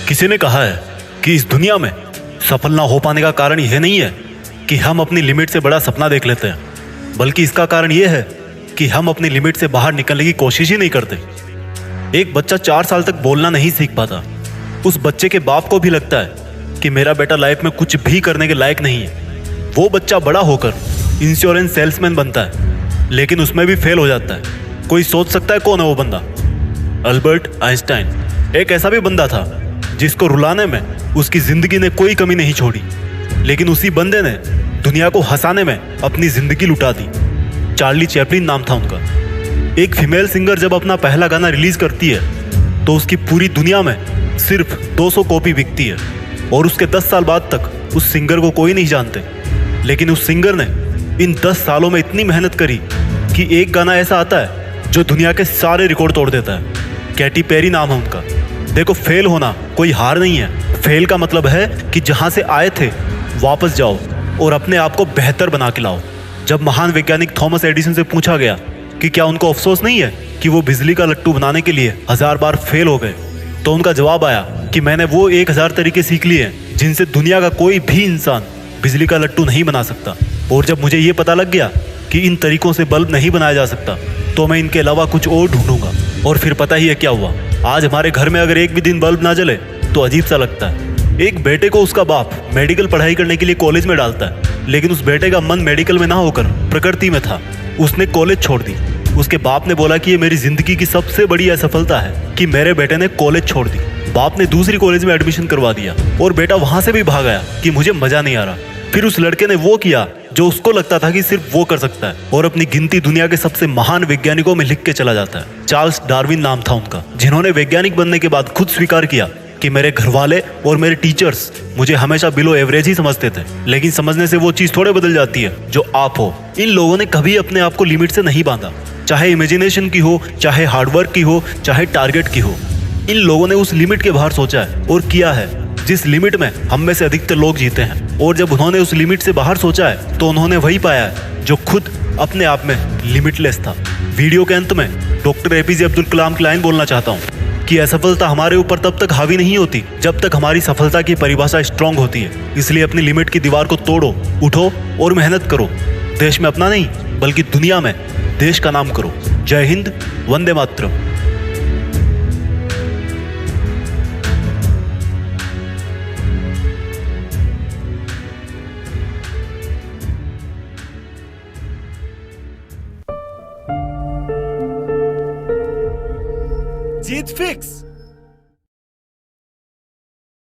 किसी ने कहा है कि इस दुनिया में सफल ना हो पाने का कारण यह नहीं है कि हम अपनी लिमिट से बड़ा सपना देख लेते हैं, बल्कि इसका कारण यह है कि हम अपनी लिमिट से बाहर निकलने की कोशिश ही नहीं करते। एक बच्चा 4 साल तक बोलना नहीं सीख पाता। उस बच्चे के बाप को भी लगता है कि मेरा बेटा लाइफ में कुछ भी करने के लायक नहीं है। वो बच्चा बड़ा होकर इंश्योरेंस सेल्समैन बनता है, लेकिन उसमें भी फेल हो जाता है। कोई सोच सकता है कौन है वो बंदा? अल्बर्ट आइंस्टाइन एक ऐसा भी बंदा था जिसको रुलाने में उसकी जिंदगी ने कोई कमी नहीं छोड़ी, लेकिन उसी बंदे ने दुनिया को हंसाने में अपनी जिंदगी लुटा दी। चार्ली चैपलिन नाम था उनका। एक फीमेल सिंगर जब अपना पहला गाना रिलीज करती है तो उसकी पूरी दुनिया में सिर्फ 200 कॉपी बिकती है और उसके 10 साल बाद तक उस सिंगर को कोई नहीं जानते। लेकिन उस सिंगर ने इन 10 सालों में इतनी मेहनत करी कि एक गाना ऐसा आता है जो दुनिया के सारे रिकॉर्ड तोड़ देता है। कैटी पेरी नाम है उनका। देखो, फेल होना कोई हार नहीं है। फेल का मतलब है कि जहाँ से आए थे वापस जाओ और अपने आप को बेहतर बना के लाओ। जब महान वैज्ञानिक थॉमस एडिसन से पूछा गया कि क्या उनको अफसोस नहीं है कि वो बिजली का लट्टू बनाने के लिए 1000 बार फेल हो गए, तो उनका जवाब आया कि मैंने वो 1000 तरीके सीख लिए हैं जिनसे दुनिया का कोई भी इंसान बिजली का लट्टू नहीं बना सकता। और जब मुझे ये पता लग गया कि इन तरीकों से बल्ब नहीं बनाया जा सकता, तो मैं इनके अलावा कुछ और ढूंढूंगा। और फिर पता ही है क्या हुआ। आज हमारे घर में अगर एक भी दिन बल्ब ना जले तो अजीब सा लगता है। एक बेटे को उसका बाप मेडिकल पढ़ाई करने के लिए कॉलेज में डालता है, लेकिन उस बेटे का मन मेडिकल में ना होकर प्रकृति में था। उसने कॉलेज छोड़ दी। उसके बाप ने बोला कि ये मेरी जिंदगी की सबसे बड़ी असफलता है कि मेरे बेटे ने कॉलेज छोड़ दी। बाप ने दूसरी कॉलेज में एडमिशन करवा दिया और बेटा वहां से भी भाग आया कि मुझे मजा नहीं आ रहा। फिर उस लड़के ने वो किया जो उसको लगता था कि सिर्फ वो कर सकता है और अपनी गिनती दुनिया के सबसे महान वैज्ञानिकों में लिख के चला जाता है। चार्ल्स डार्विन नाम था उनका, जिन्होंने वैज्ञानिक बनने के बाद खुद स्वीकार किया कि मेरे घर वाले और मेरे टीचर्स मुझे हमेशा बिलो एवरेज ही समझते थे। लेकिन समझने से वो चीज थोड़े बदल जाती है जो आप हो। इन लोगों ने कभी अपने आप को लिमिट से नहीं बांधा, चाहे इमेजिनेशन की हो, चाहे हार्डवर्क की हो, चाहे टारगेट की हो। इन लोगों ने उस लिमिट के बाहर सोचा है और किया है जिस लिमिट में हम में से अधिकतर लोग जीते हैं। और जब उन्होंने उस लिमिट से बाहर सोचा है तो उन्होंने वही पाया है जो खुद अपने आप में लिमिटलेस था। वीडियो के अंत में डॉक्टर एपीजे अब्दुल कलाम की लाइन बोलना चाहता हूँ कि असफलता हमारे ऊपर तब तक हावी नहीं होती जब तक हमारी सफलता की परिभाषा स्ट्रांग होती है। इसलिए अपनी लिमिट की दीवार को तोड़ो, उठो और मेहनत करो। देश में अपना नहीं बल्कि दुनिया में देश का नाम करो। जय हिंद, वंदे मातरम। जीत फिक्स।